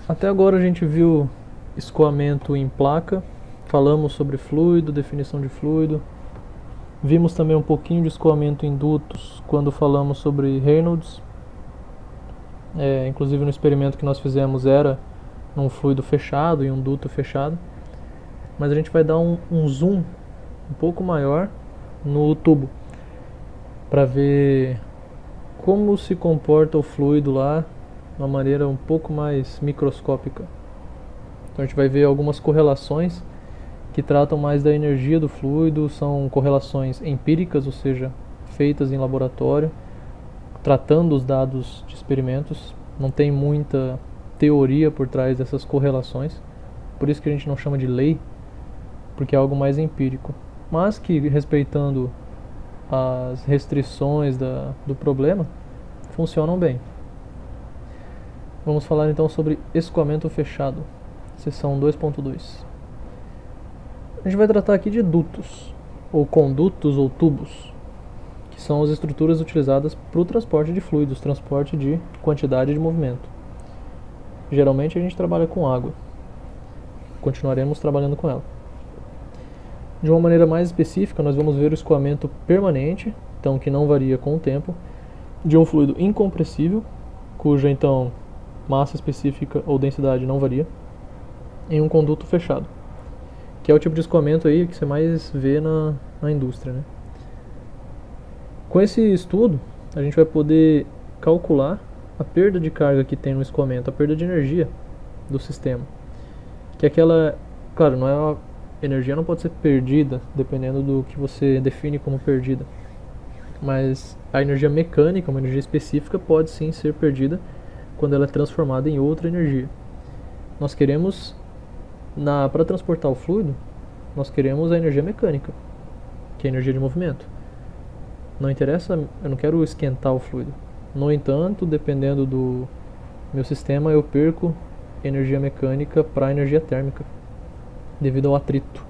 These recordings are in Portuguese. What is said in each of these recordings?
Até agora a gente viu escoamento em placa, falamos sobre fluido, definição de fluido, vimos também um pouquinho de escoamento em dutos quando falamos sobre Reynolds. Inclusive no experimento que nós fizemos era num fluido fechado e um duto fechado, mas a gente vai dar um zoom um pouco maior no tubo para ver como se comporta o fluido lá de uma maneira um pouco mais microscópica. Então a gente vai ver algumas correlações que tratam mais da energia do fluido, são correlações empíricas, ou seja, feitas em laboratório, tratando os dados de experimentos. Não tem muita teoria por trás dessas correlações, por isso que a gente não chama de lei, porque é algo mais empírico, mas que, respeitando as restrições do problema, funcionam bem. Vamos falar então sobre escoamento fechado, seção 2.2. A gente vai tratar aqui de dutos, ou condutos ou tubos, que são as estruturas utilizadas para o transporte de fluidos, transporte de quantidade de movimento. Geralmente a gente trabalha com água, continuaremos trabalhando com ela. De uma maneira mais específica, nós vamos ver o escoamento permanente, então que não varia com o tempo, de um fluido incompressível, cuja então massa específica ou densidade não varia, em um conduto fechado, que é o tipo de escoamento aí que você mais vê na indústria, né? Com esse estudo, a gente vai poder calcular a perda de carga que tem no escoamento, a perda de energia do sistema, que é aquela, claro, não é uma energia, não pode ser perdida, dependendo do que você define como perdida, mas a energia mecânica, uma energia específica, pode sim ser perdida quando ela é transformada em outra energia. Nós queremos, para transportar o fluido, nós queremos a energia mecânica, que é a energia de movimento. Não interessa, eu não quero esquentar o fluido. No entanto, dependendo do meu sistema, eu perco energia mecânica para energia térmica, devido ao atrito.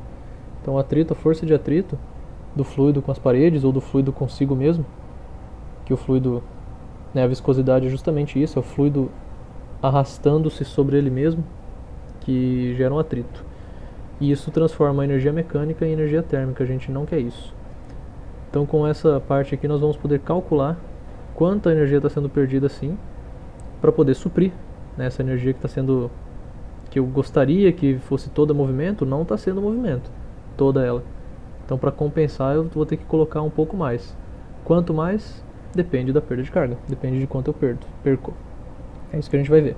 Então, o atrito, a força de atrito do fluido com as paredes ou do fluido consigo mesmo, que o fluido, a viscosidade é justamente isso, é o fluido arrastando-se sobre ele mesmo, que gera um atrito. E isso transforma a energia mecânica em energia térmica, a gente não quer isso. Então, com essa parte aqui, nós vamos poder calcular quanta energia está sendo perdida assim, para poder suprir, essa energia que está sendo, que eu gostaria que fosse toda movimento, não está sendo movimento, toda ela. Então, para compensar, eu vou ter que colocar um pouco mais. Quanto mais? Depende da perda de carga, depende de quanto eu perco. É isso que a gente vai ver.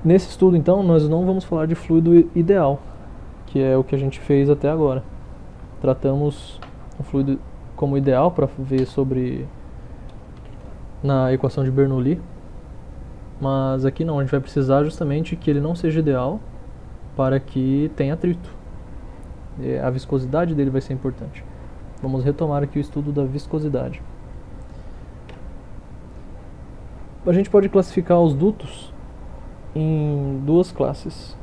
Nesse estudo, então, nós não vamos falar de fluido ideal, que é o que a gente fez até agora. Tratamos o fluido como ideal para ver sobre na equação de Bernoulli, mas aqui não, a gente vai precisar justamente que ele não seja ideal para que tenha atrito. A viscosidade dele vai ser importante. Vamos retomar aqui o estudo da viscosidade. A gente pode classificar os dutos em duas classes.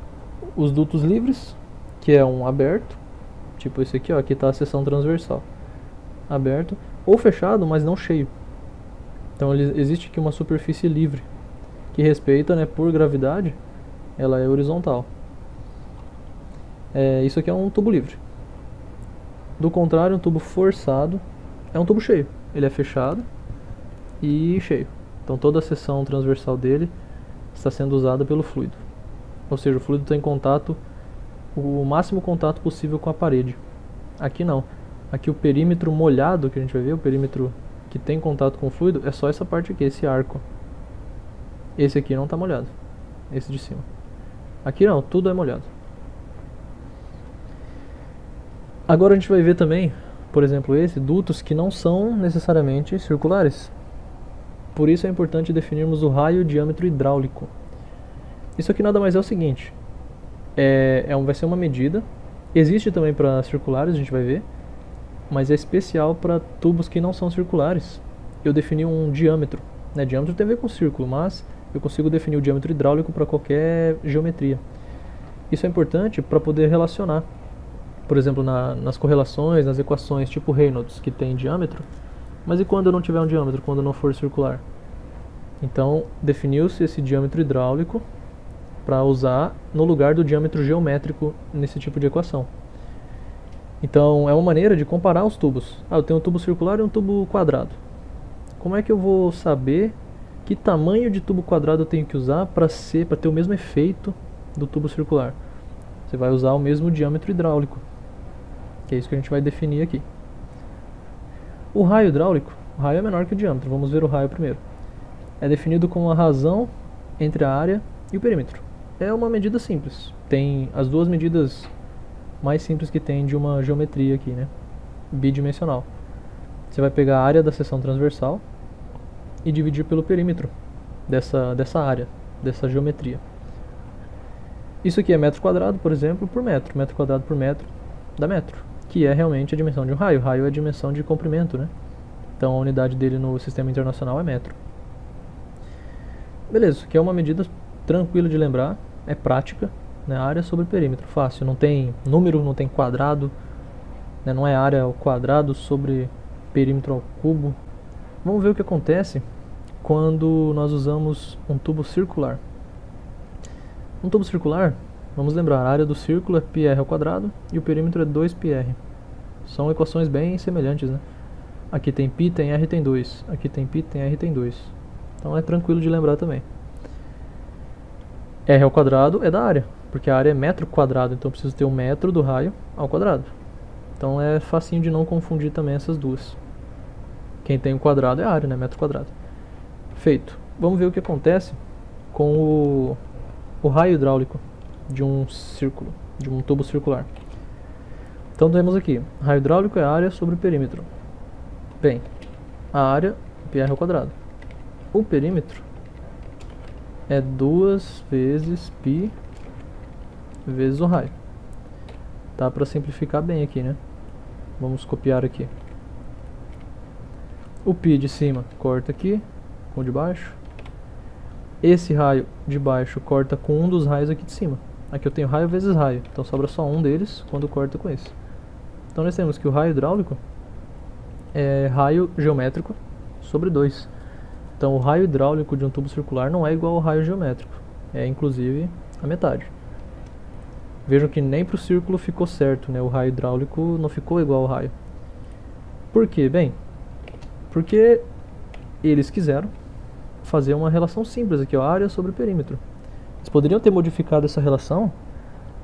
Os dutos livres, que é um aberto, tipo esse aqui, aqui está a seção transversal, aberto, ou fechado, mas não cheio. Então existe aqui uma superfície livre, que respeita, por gravidade, ela é horizontal. Isso aqui é um tubo livre. Do contrário, um tubo forçado é um tubo cheio. Ele é fechado e cheio. Então toda a seção transversal dele está sendo usada pelo fluido. Ou seja, o fluido está em contato, o máximo contato possível com a parede. Aqui não. Aqui o perímetro molhado, que a gente vai ver, o perímetro que tem contato com o fluido, é só essa parte aqui, esse arco. Esse aqui não está molhado. Esse de cima. Aqui não, tudo é molhado. Agora a gente vai ver também, por exemplo, dutos que não são necessariamente circulares. Por isso é importante definirmos o raio e o diâmetro hidráulico. Isso aqui nada mais é o seguinte, vai ser uma medida, existe também para circulares, a gente vai ver, mas é especial para tubos que não são circulares. Eu defini um diâmetro, diâmetro tem a ver com círculo, mas eu consigo definir o diâmetro hidráulico para qualquer geometria. Isso é importante para poder relacionar, por exemplo, nas correlações, nas equações tipo Reynolds, que tem diâmetro, mas e quando eu não tiver um diâmetro, quando não for circular? Então, definiu-se esse diâmetro hidráulico para usar no lugar do diâmetro geométrico nesse tipo de equação. Então, é uma maneira de comparar os tubos. Eu tenho um tubo circular e um tubo quadrado. Como é que eu vou saber que tamanho de tubo quadrado eu tenho que usar para ter o mesmo efeito do tubo circular? Você vai usar o mesmo diâmetro hidráulico, que é isso que a gente vai definir aqui. O raio hidráulico, o raio é menor que o diâmetro, vamos ver o raio primeiro. É definido como a razão entre a área e o perímetro. É uma medida simples, tem as duas medidas mais simples que tem de uma geometria aqui, né? Bidimensional. Você vai pegar a área da seção transversal e dividir pelo perímetro dessa área, dessa geometria. Isso aqui é metro quadrado, por exemplo, por metro. Metro quadrado por metro dá metro, que é realmente a dimensão de um raio. O raio é a dimensão de comprimento, né? Então a unidade dele no sistema internacional é metro. Beleza, isso aqui é uma medida tranquila de lembrar, é prática, né? Área sobre perímetro, fácil, não tem número, não tem quadrado, né? Não é área ao quadrado sobre perímetro ao cubo. Vamos ver o que acontece quando nós usamos um tubo circular. Um tubo circular, vamos lembrar, a área do círculo é πr ao quadrado e o perímetro é 2πr. São equações bem semelhantes, né? Aqui tem π, tem r, tem 2. Aqui tem π, tem r, tem 2. Então é tranquilo de lembrar também. R ao quadrado é da área, porque a área é metro quadrado, então eu preciso ter um metro do raio ao quadrado. Então é facinho de não confundir também essas duas. Quem tem o quadrado é a área, né? Metro quadrado. Feito. Vamos ver o que acontece com o raio hidráulico de um círculo, de um tubo circular. Então temos aqui, raio hidráulico é a área sobre o perímetro. Bem, a área πr ao quadrado. O perímetro é 2 vezes π vezes o raio. Tá para simplificar bem aqui, né? Vamos copiar aqui. O π de cima corta aqui com o de baixo. Esse raio de baixo corta com um dos raios aqui de cima. Aqui eu tenho raio vezes raio, então sobra só um deles quando corta com esse. Então nós temos que o raio hidráulico é raio geométrico sobre 2. Então o raio hidráulico de um tubo circular não é igual ao raio geométrico, é inclusive a metade. Vejam que nem para o círculo ficou certo, né? O raio hidráulico não ficou igual ao raio. Por quê? Bem, porque eles quiseram fazer uma relação simples aqui, ó, área sobre perímetro. Eles poderiam ter modificado essa relação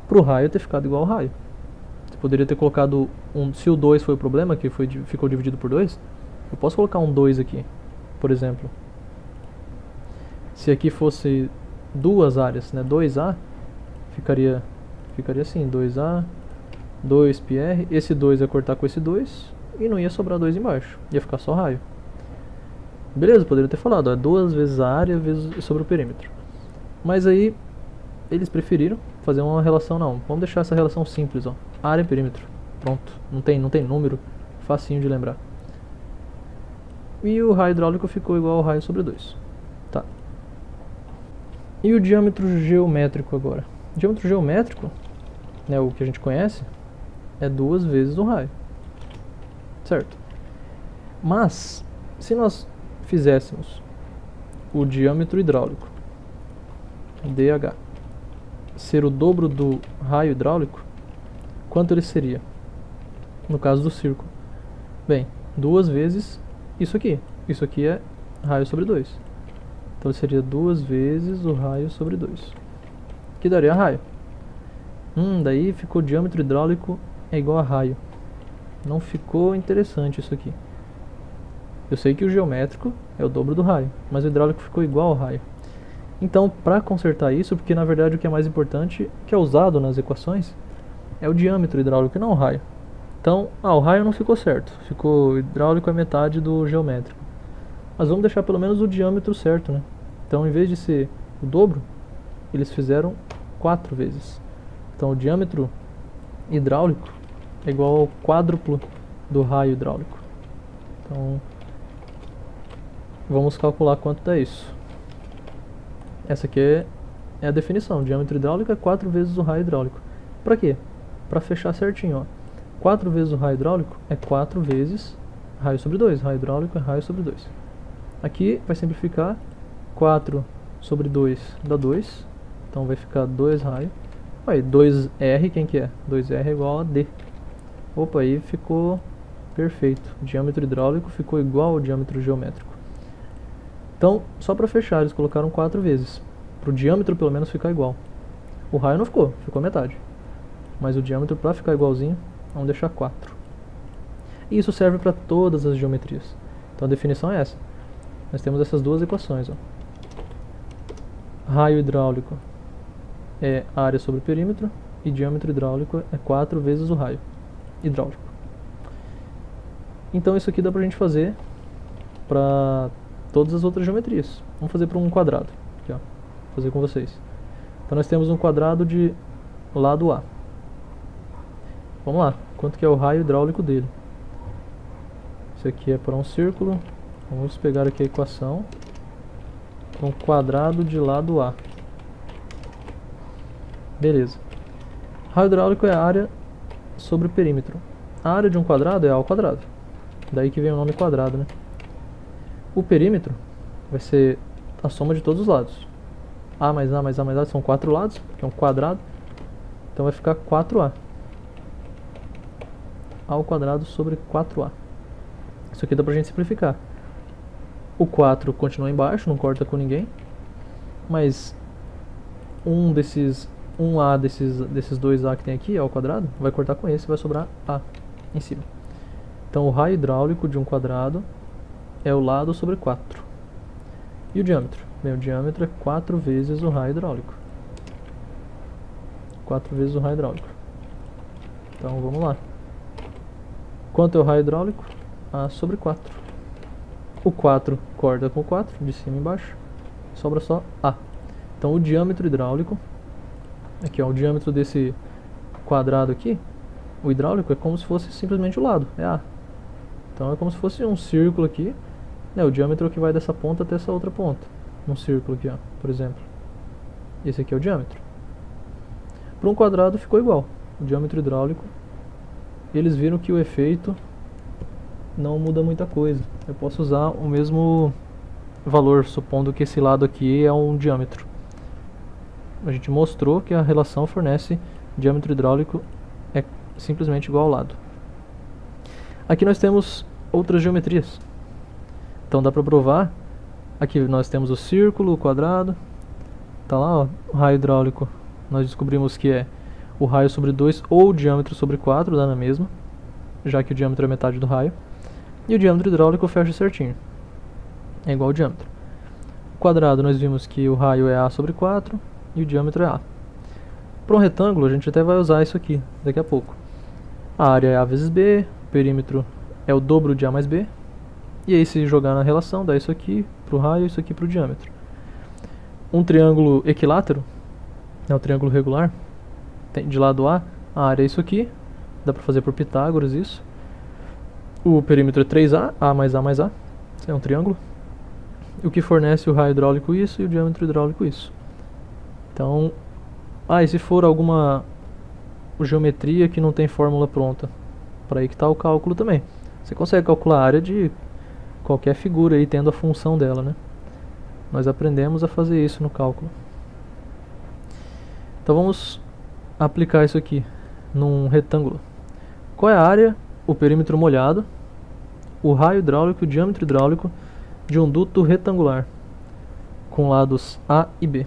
para o raio ter ficado igual ao raio. Você poderia ter colocado se o 2 foi o problema, que ficou dividido por 2, eu posso colocar um 2 aqui, por exemplo. Se aqui fosse duas áreas, né, 2A, ficaria assim, 2A, 2πr, esse 2 ia cortar com esse 2 e não ia sobrar 2 embaixo, ia ficar só raio. Beleza, poderia ter falado, ó, 2 vezes a área vezes sobre o perímetro. Mas aí eles preferiram fazer uma relação, não, vamos deixar essa relação simples, ó, área e perímetro, pronto, não tem número, facinho de lembrar. E o raio hidráulico ficou igual ao raio sobre 2. Tá. E o diâmetro geométrico agora? O diâmetro geométrico, né, o que a gente conhece, é 2 vezes o raio. Certo? Mas, se nós fizéssemos o diâmetro hidráulico, dH, ser o dobro do raio hidráulico, quanto ele seria? No caso do círculo. Bem, 2 vezes isso aqui. Isso aqui é raio sobre 2. Então seria 2 vezes o raio sobre 2. Que daria raio. Daí ficou diâmetro hidráulico é igual a raio. Não ficou interessante isso aqui. Eu sei que o geométrico é o dobro do raio, mas o hidráulico ficou igual ao raio. Então, para consertar isso, porque na verdade o que é mais importante, que é usado nas equações, é o diâmetro hidráulico e não o raio. Então, o raio não ficou certo, ficou hidráulico é metade do geométrico. Mas vamos deixar pelo menos o diâmetro certo, né? Então, em vez de ser o dobro, eles fizeram 4 vezes. Então, o diâmetro hidráulico é igual ao quádruplo do raio hidráulico. Então, vamos calcular quanto dá isso. Essa aqui é a definição. O diâmetro hidráulico é 4 vezes o raio hidráulico. Para quê? Para fechar certinho, ó. 4 vezes o raio hidráulico é 4 vezes raio sobre 2. Raio hidráulico é raio sobre 2. Aqui vai simplificar 4 sobre 2 dá 2. Então vai ficar 2 raio. Aí 2R, quem que é? 2R é igual a D. Opa, aí ficou perfeito. O diâmetro hidráulico ficou igual ao diâmetro geométrico. Então, só para fechar, eles colocaram 4 vezes. Para o diâmetro pelo menos ficar igual. O raio não ficou, ficou metade. Mas o diâmetro, para ficar igualzinho, vamos deixar 4. E isso serve para todas as geometrias. Então a definição é essa. Nós temos essas duas equações. Ó. Raio hidráulico é área sobre perímetro e diâmetro hidráulico é 4 vezes o raio hidráulico. Então isso aqui dá pra gente fazer para todas as outras geometrias. Vamos fazer para um quadrado. Aqui, ó. Vou fazer com vocês. Então nós temos um quadrado de lado A. Vamos lá. Quanto que é o raio hidráulico dele? Isso aqui é para um círculo. Vamos pegar aqui a equação. Um quadrado de lado A. Beleza. Raio hidráulico é a área sobre o perímetro. A área de um quadrado é A ao quadrado. Daí que vem o nome quadrado, né? O perímetro vai ser a soma de todos os lados. A mais A mais A mais A são 4 lados, que é um quadrado. Então vai ficar 4A. A ao quadrado sobre 4A. Isso aqui dá pra gente simplificar. O 4 continua embaixo, não corta com ninguém. Mas um A desses dois A que tem aqui, A ao quadrado, vai cortar com esse e vai sobrar A em cima. Então o raio hidráulico de um quadrado é o lado sobre 4. E o diâmetro? Bem, o diâmetro é 4 vezes o raio hidráulico. 4 vezes o raio hidráulico. Então vamos lá. Quanto é o raio hidráulico? A sobre 4. O 4 corta com 4, de cima e embaixo. Sobra só A. Então o diâmetro hidráulico, aqui ó, o diâmetro desse quadrado aqui, o hidráulico é como se fosse simplesmente o lado, é A. Então é como se fosse um círculo aqui, né, o diâmetro que vai dessa ponta até essa outra ponta. Um círculo aqui, ó, por exemplo. Esse aqui é o diâmetro. Para um quadrado ficou igual, o diâmetro hidráulico. E eles viram que o efeito não muda muita coisa. Eu posso usar o mesmo valor, supondo que esse lado aqui é um diâmetro. A gente mostrou que a relação fornece diâmetro hidráulico é simplesmente igual ao lado. Aqui nós temos outras geometrias. Então dá para provar. Aqui nós temos o círculo, o quadrado. Tá lá, ó, o raio hidráulico. Nós descobrimos que é o raio sobre 2 ou o diâmetro sobre 4, dá na mesma, já que o diâmetro é metade do raio. E o diâmetro hidráulico fecha certinho. É igual ao diâmetro. O quadrado nós vimos que o raio é A sobre 4 e o diâmetro é A. Para um retângulo a gente até vai usar isso aqui daqui a pouco. A área é A vezes B, o perímetro é o dobro de A mais B. E aí se jogar na relação dá isso aqui para o raio e isso aqui para o diâmetro. Um triângulo equilátero, é um triângulo regular, tem de lado A área é isso aqui. Dá para fazer por Pitágoras isso. O perímetro é 3A, A mais A mais A. É um triângulo. O que fornece o raio hidráulico isso e o diâmetro hidráulico isso. Então, e se for alguma geometria que não tem fórmula pronta? Para aí que está o cálculo também. Você consegue calcular a área de qualquer figura aí tendo a função dela, né? Nós aprendemos a fazer isso no cálculo. Então vamos aplicar isso aqui num retângulo. Qual é a área, o perímetro molhado, o raio hidráulico e o diâmetro hidráulico de um duto retangular com lados A e B?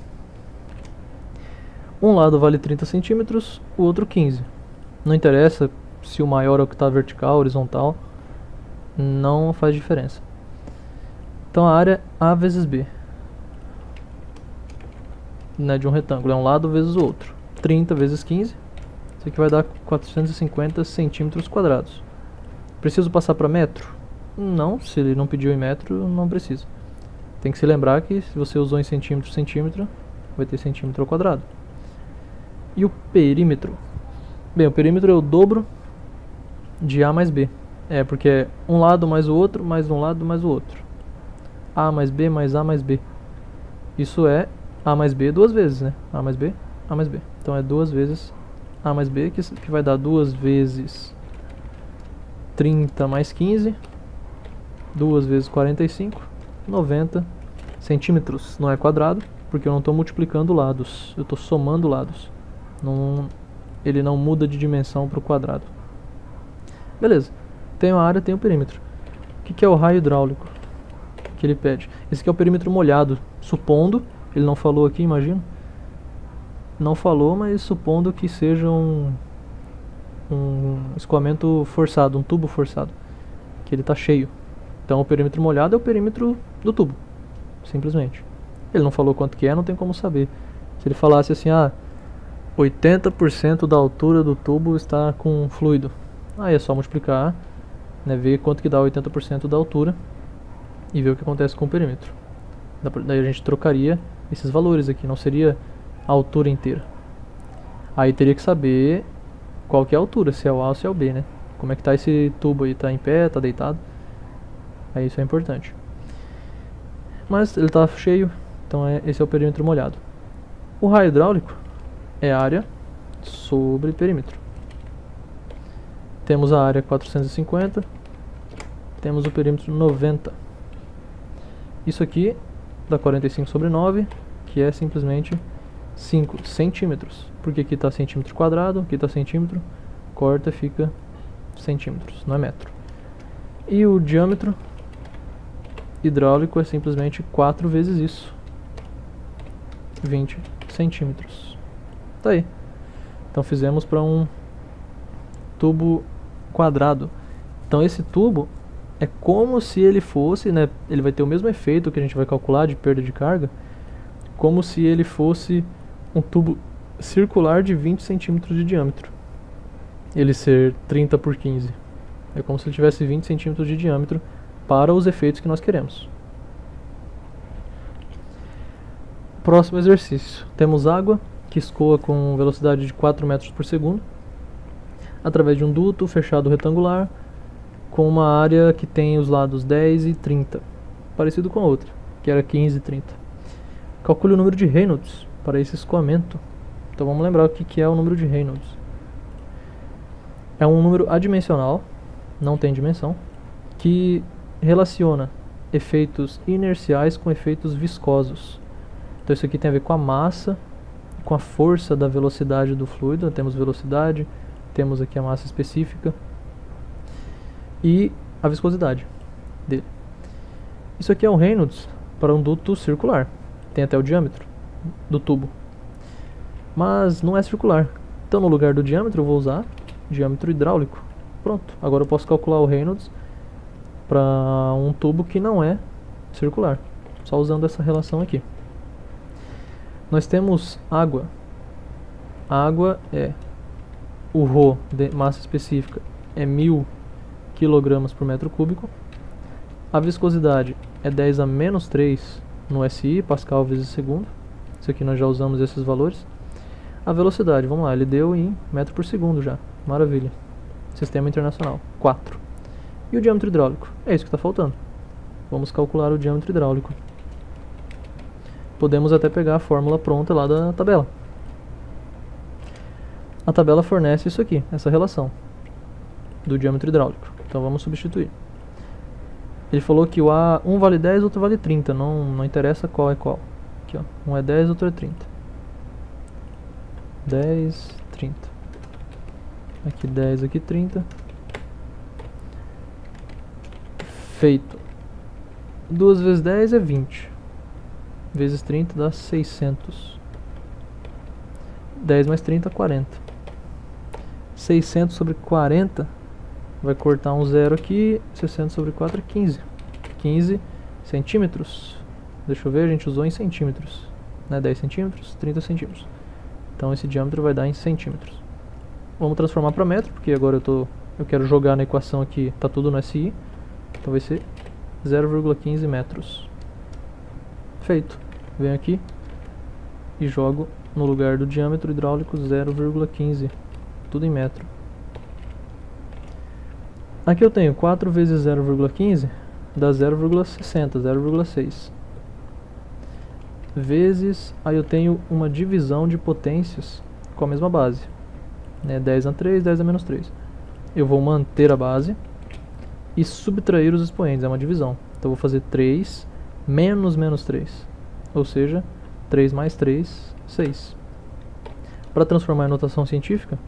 Um lado vale 30 centímetros, o outro 15. Não interessa se o maior é o que está vertical, horizontal, não faz diferença. Então a área A vezes B, né, de um retângulo é um lado vezes o outro. 30 vezes 15, isso aqui vai dar 450 centímetros quadrados. Preciso passar para metro? Não, se ele não pediu em metro, não precisa. Tem que se lembrar que se você usou em centímetro, vai ter centímetro ao quadrado. E o perímetro? Bem, o perímetro é o dobro de A mais B. Porque é um lado mais o outro, mais um lado mais o outro. A mais B mais A mais B. Isso é A mais B duas vezes, né? A mais B, A mais B. Então é 2 vezes A mais B, que vai dar 2 vezes 30 mais 15. 2 vezes 45, 90 centímetros não é quadrado, porque eu não estou multiplicando lados, eu estou somando lados. Ele não muda de dimensão para o quadrado. Beleza, tenho a área, tenho o perímetro. O que é o raio hidráulico que ele pede? Esse aqui é o perímetro molhado, supondo, ele não falou aqui, imagino. Não falou, mas supondo que seja um escoamento forçado, um tubo forçado, que ele está cheio. Então o perímetro molhado é o perímetro do tubo, simplesmente. Ele não falou quanto que é, não tem como saber. Se ele falasse assim, 80% da altura do tubo está com fluido, aí é só multiplicar, né, ver quanto que dá 80% da altura e ver o que acontece com o perímetro. Daí a gente trocaria esses valores aqui, não seria a altura inteira. Aí teria que saber qual que é a altura, se é o A ou se é o B, né? Como é que tá esse tubo aí, tá em pé, tá deitado? Aí isso é importante. Mas ele tá cheio, então esse é o perímetro molhado. O raio hidráulico é área sobre perímetro. Temos a área 450, temos o perímetro 90. Isso aqui dá 45 sobre 9, que é simplesmente 5 centímetros. Porque aqui está centímetro quadrado, aqui está centímetro, corta, fica centímetros, não é metro. E o diâmetro hidráulico é simplesmente 4 vezes isso, 20 centímetros. Tá aí. Então fizemos para um tubo quadrado. Então esse tubo é como se ele fosse, né, ele vai ter o mesmo efeito que a gente vai calcular de perda de carga, como se ele fosse um tubo circular de 20 centímetros de diâmetro. Ele ser 30 por 15. É como se ele tivesse 20 centímetros de diâmetro para os efeitos que nós queremos. Próximo exercício. Temos água que escoa com velocidade de 4 metros por segundo através de um duto fechado retangular com uma área que tem os lados 10 e 30, parecido com a outra, que era 15 e 30. Calcule o número de Reynolds para esse escoamento. Então vamos lembrar o que é o número de Reynolds. É um número adimensional, não tem dimensão, que relaciona efeitos inerciais com efeitos viscosos. Então isso aqui tem a ver com a massa, com a força da velocidade do fluido. Temos velocidade, temos aqui a massa específica e a viscosidade dele. Isso aqui é o Reynolds para um duto circular. Tem até o diâmetro do tubo, mas não é circular. Então no lugar do diâmetro eu vou usar diâmetro hidráulico. Pronto, agora eu posso calcular o Reynolds para um tubo que não é circular, só usando essa relação aqui. Nós temos água. A água é o ρ de massa específica é 1000 kg por metro cúbico. A viscosidade é 10 a menos 3 no SI, Pascal vezes segundo. Isso aqui nós já usamos esses valores. A velocidade, vamos lá, ele deu em metro por segundo já. Maravilha. Sistema internacional, 4. E o diâmetro hidráulico? É isso que está faltando. Vamos calcular o diâmetro hidráulico. Podemos até pegar a fórmula pronta lá da tabela. A tabela fornece isso aqui, essa relação do diâmetro hidráulico. Então vamos substituir. Ele falou que um vale 10, outro vale 30. Não interessa qual é qual. Aqui, ó. Um é 10, outro é 30. 10, 30. Aqui 10, aqui 30. Feito. 2 vezes 10 é 20. Vezes 30 dá 600. 10 mais 30, 40. 600 sobre 40 vai cortar um zero aqui. 600 sobre 4 é 15. 15 centímetros. Deixa eu ver, a gente usou em centímetros, né? 10 centímetros, 30 centímetros. Então esse diâmetro vai dar em centímetros. Vamos transformar para metro, porque agora eu quero jogar na equação aqui, tá tudo no SI. Então vai ser 0,15 metros. Feito. Venho aqui e jogo no lugar do diâmetro hidráulico 0,15. Tudo em metro. Aqui eu tenho 4 vezes 0,15 dá 0,60, 0,6. Vezes, aí eu tenho uma divisão de potências com a mesma base, né? 10 a 3, 10 a menos 3. Eu vou manter a base e subtrair os expoentes, é uma divisão. Então eu vou fazer 3 menos menos 3, ou seja, 3 mais 3, 6. Para transformar em notação científica,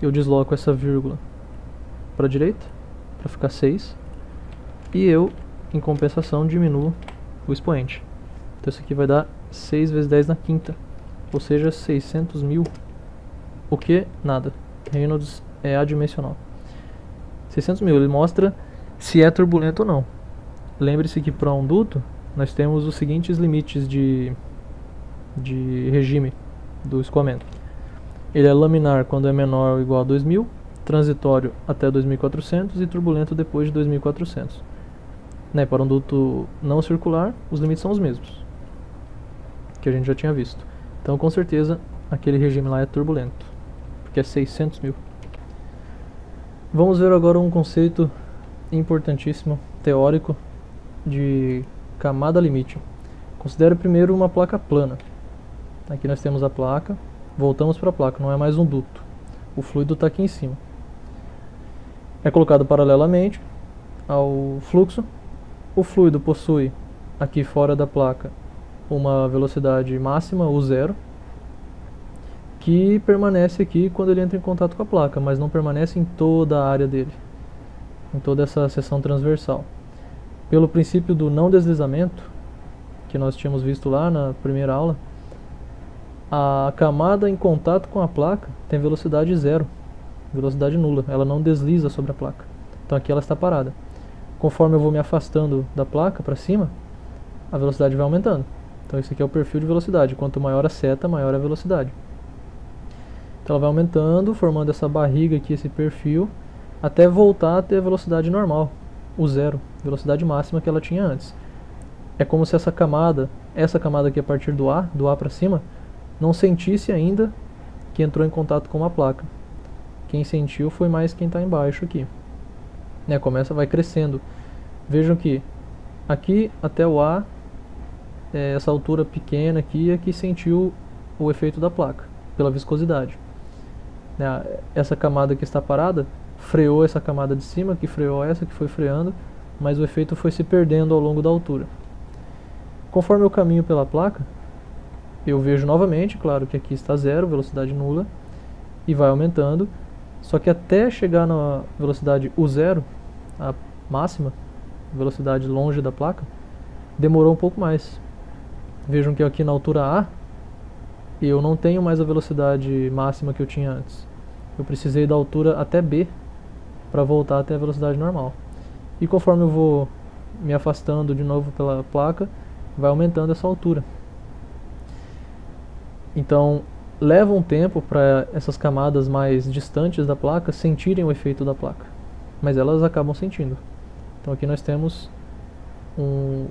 eu desloco essa vírgula para a direita, para ficar 6, e eu, em compensação, diminuo o expoente. Então isso aqui vai dar 6 vezes 10 na quinta, ou seja, 600 mil, o que? Nada. Reynolds é adimensional. 600 mil, ele mostra se é turbulento ou não. Lembre-se que para um duto, nós temos os seguintes limites de regime do escoamento. Ele é laminar quando é menor ou igual a 2000, transitório até 2400 e turbulento depois de 2400. Para um duto não circular, os limites são os mesmos, que a gente já tinha visto. Então, com certeza, aquele regime lá é turbulento, porque é 600 mil. Vamos ver agora um conceito importantíssimo, teórico, de camada limite. Considere primeiro uma placa plana. Aqui nós temos a placa, voltamos para a placa, não é mais um duto. O fluido está aqui em cima. É colocado paralelamente ao fluxo. O fluido possui, aqui fora da placa, uma velocidade máxima, U0, que permanece aqui quando ele entra em contato com a placa, mas não permanece em toda a área dele, em toda essa seção transversal. Pelo princípio do não deslizamento, que nós tínhamos visto lá na primeira aula, a camada em contato com a placa tem velocidade zero, velocidade nula, ela não desliza sobre a placa. Então aqui ela está parada. Conforme eu vou me afastando da placa para cima, a velocidade vai aumentando. Então esse aqui é o perfil de velocidade, quanto maior a seta, maior a velocidade. Então ela vai aumentando, formando essa barriga aqui, esse perfil, até voltar a ter a velocidade normal, o zero, velocidade máxima que ela tinha antes. É como se essa camada aqui a partir do A para cima, não sentisse ainda que entrou em contato com uma placa. Quem sentiu foi mais quem está embaixo aqui. Vai crescendo. Vejam que aqui até o A, essa altura pequena aqui é que sentiu o efeito da placa, pela viscosidade. Essa camada que está parada freou essa camada de cima, que freou essa, que foi freando, mas o efeito foi se perdendo ao longo da altura. Conforme eu caminho pela placa, eu vejo novamente, claro que aqui está zero, velocidade nula, e vai aumentando, só que até chegar na velocidade U0, a máxima, velocidade longe da placa, demorou um pouco mais. Vejam que aqui na altura A, eu não tenho mais a velocidade máxima que eu tinha antes. Eu precisei da altura até B para voltar até a velocidade normal. E conforme eu vou me afastando de novo pela placa, vai aumentando essa altura. Então, leva um tempo para essas camadas mais distantes da placa sentirem o efeito da placa, mas elas acabam sentindo. Então aqui nós temos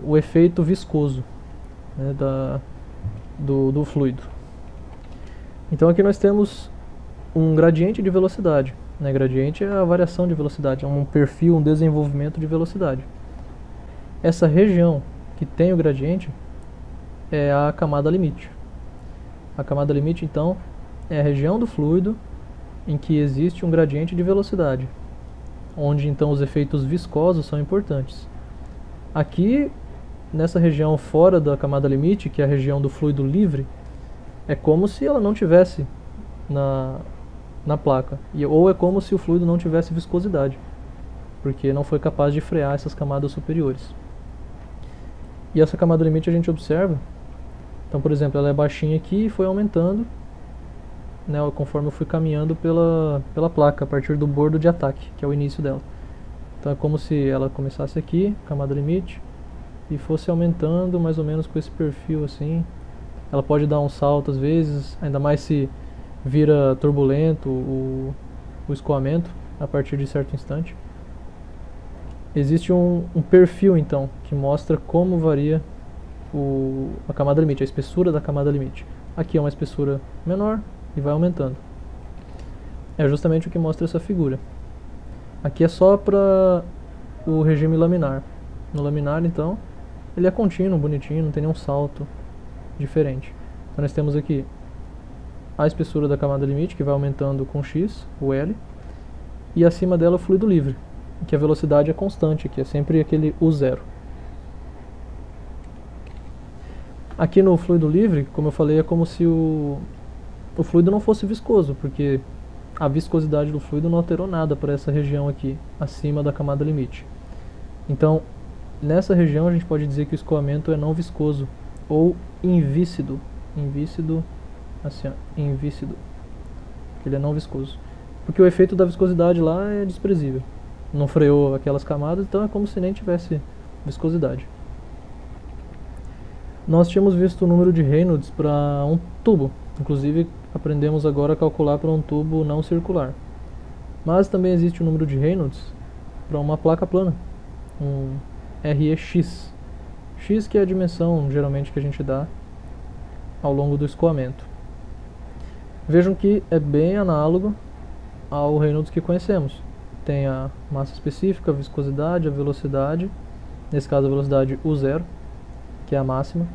o efeito viscoso, do fluido. Então aqui nós temos um gradiente de velocidade. Gradiente é a variação de velocidade, é um perfil, um desenvolvimento de velocidade. Essa região que tem o gradiente é a camada limite. A camada limite, então, é a região do fluido em que existe um gradiente de velocidade, onde então os efeitos viscosos são importantes. Aqui, nessa região fora da camada limite, que é a região do fluido livre, é como se ela não tivesse na placa, ou é como se o fluido não tivesse viscosidade, porque não foi capaz de frear essas camadas superiores. E essa camada limite a gente observa, então, por exemplo, ela é baixinha aqui e foi aumentando, conforme eu fui caminhando pela placa, a partir do bordo de ataque, que é o início dela. Então é como se ela começasse aqui, camada limite, e fosse aumentando mais ou menos com esse perfil assim. Ela pode dar um salto às vezes, ainda mais se vira turbulento o escoamento a partir de certo instante. Existe um perfil então que mostra como varia a camada limite, a espessura da camada limite. Aqui é uma espessura menor e vai aumentando. É justamente o que mostra essa figura. Aqui é só para o regime laminar. No laminar, então, ele é contínuo, bonitinho, não tem nenhum salto diferente. Então nós temos aqui a espessura da camada limite, que vai aumentando com x, o L, e acima dela o fluido livre, que a velocidade é constante, que é sempre aquele U0. Aqui no fluido livre, como eu falei, é como se o fluido não fosse viscoso, porque a viscosidade do fluido não alterou nada para essa região aqui, acima da camada limite. Então, nessa região a gente pode dizer que o escoamento é não viscoso, ou invícido. Invícido, assim ó, invícido. Ele é não viscoso. Porque o efeito da viscosidade lá é desprezível. Não freou aquelas camadas, então é como se nem tivesse viscosidade. Nós tínhamos visto o número de Reynolds para um tubo. Inclusive, aprendemos agora a calcular para um tubo não circular. Mas também existe o número de Reynolds para uma placa plana, um REX. X que é a dimensão, geralmente, que a gente dá ao longo do escoamento. Vejam que é bem análogo ao Reynolds que conhecemos. Tem a massa específica, a viscosidade, a velocidade, nesse caso a velocidade U0, que é a máxima,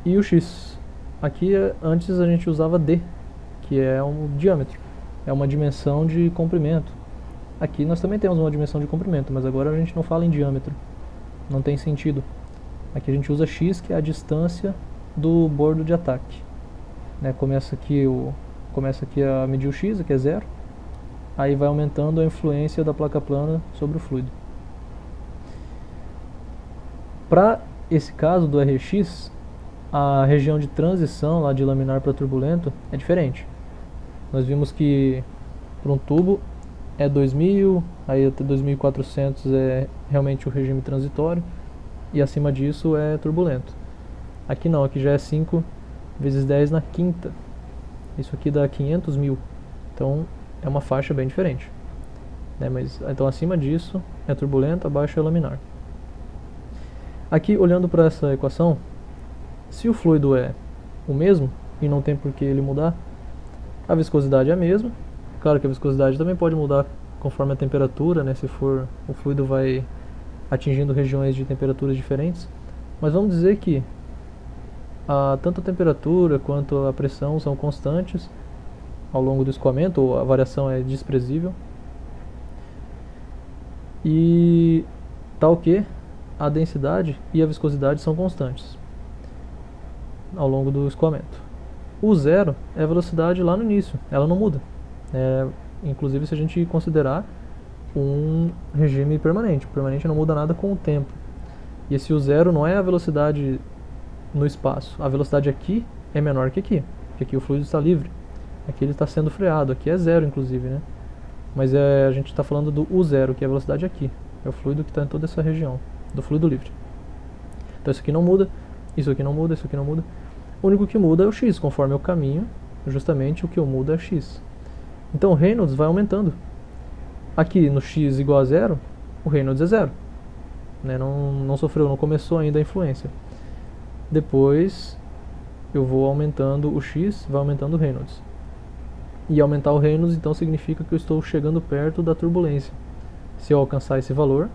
e o X. Aqui antes a gente usava D, que é um diâmetro, é uma dimensão de comprimento. Aqui nós também temos uma dimensão de comprimento, mas agora a gente não fala em diâmetro, não tem sentido. Aqui a gente usa X, que é a distância do bordo de ataque. Começa aqui a medir o X, aqui é 0, aí vai aumentando a influência da placa plana sobre o fluido. Para esse caso do RX, a região de transição lá de laminar para turbulento é diferente. Nós vimos que para um tubo é 2000, aí até 2400 é realmente o regime transitório, e acima disso é turbulento. Aqui não, aqui já é 5 vezes 10 na quinta. Isso aqui dá 500 mil. Então é uma faixa bem diferente. Mas, então acima disso é turbulento, abaixo é laminar. Aqui, olhando para essa equação, se o fluido é o mesmo, e não tem por que ele mudar, a viscosidade é a mesma. Claro que a viscosidade também pode mudar conforme a temperatura, se for o fluido vai atingindo regiões de temperaturas diferentes. Mas vamos dizer que tanto a temperatura quanto a pressão são constantes ao longo do escoamento, ou a variação é desprezível. E tal que a densidade e a viscosidade são constantes ao longo do escoamento. O zero é a velocidade lá no início, ela não muda. Inclusive se a gente considerar um regime permanente. O permanente não muda nada com o tempo. E esse U0 não é a velocidade no espaço. A velocidade aqui é menor que aqui, porque aqui o fluido está livre. Aqui ele está sendo freado, aqui é zero inclusive, Mas a gente está falando do U0, que é a velocidade aqui. É o fluido que está em toda essa região, do fluido livre. Então isso aqui não muda, isso aqui não muda, isso aqui não muda. O único que muda é o X, conforme eu caminho, justamente o que eu mudo é X. Então o Reynolds vai aumentando. Aqui no X igual a zero, o Reynolds é zero. Não sofreu, não começou ainda a influência. Depois eu vou aumentando o X, vai aumentando o Reynolds. E aumentar o Reynolds então significa que eu estou chegando perto da turbulência. Se eu alcançar esse valor,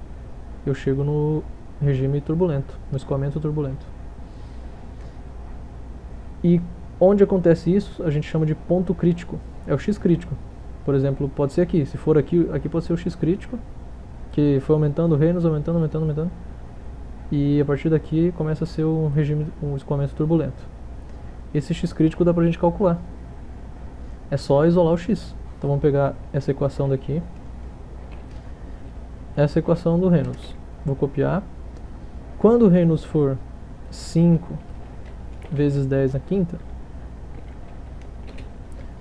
eu chego no regime turbulento, no escoamento turbulento. E onde acontece isso, a gente chama de ponto crítico. É o X crítico. Por exemplo, pode ser aqui. Se for aqui pode ser o X crítico, que foi aumentando o Reynolds, aumentando. E a partir daqui começa a ser um escoamento turbulento. Esse X crítico dá pra gente calcular. É só isolar o X. Então vamos pegar essa equação daqui. Essa equação do Reynolds. Vou copiar. Quando o Reynolds for 5 vezes 10 na quinta,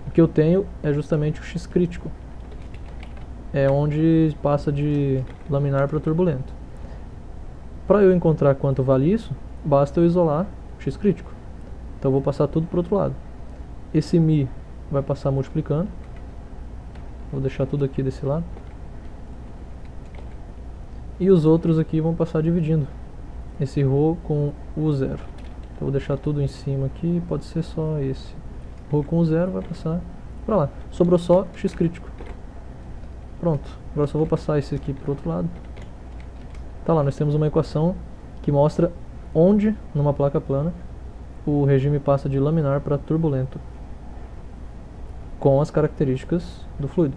o que eu tenho é justamente o X crítico. É onde passa de laminar para turbulento. Para eu encontrar quanto vale isso, basta eu isolar o X crítico. Então eu vou passar tudo para o outro lado. Esse μ vai passar multiplicando. Vou deixar tudo aqui desse lado. E os outros aqui vão passar dividindo esse ρ com o zero. Então vou deixar tudo em cima aqui, pode ser só esse. ρ com o zero vai passar para lá. Sobrou só X crítico. Pronto. Agora só vou passar esse aqui para o outro lado. Tá lá, nós temos uma equação que mostra onde, numa placa plana, o regime passa de laminar para turbulento, com as características do fluido.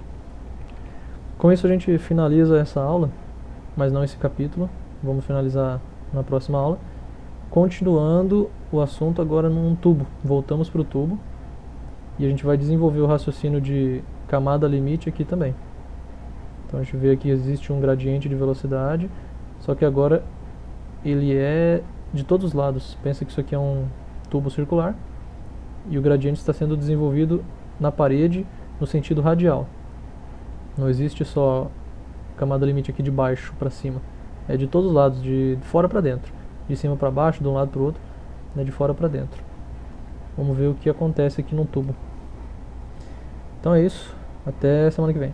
Com isso a gente finaliza essa aula, mas não esse capítulo. Vamos finalizar na próxima aula, continuando o assunto agora num tubo. Voltamos para o tubo e a gente vai desenvolver o raciocínio de camada limite aqui também. Então a gente vê que existe um gradiente de velocidade, só que agora ele é de todos os lados. Pensa que isso aqui é um tubo circular e o gradiente está sendo desenvolvido na parede no sentido radial. Não existe só camada limite aqui de baixo para cima, é de todos os lados, de fora para dentro, de cima para baixo, de um lado para o outro, né, de fora para dentro. Vamos ver o que acontece aqui no tubo. Então é isso, até semana que vem.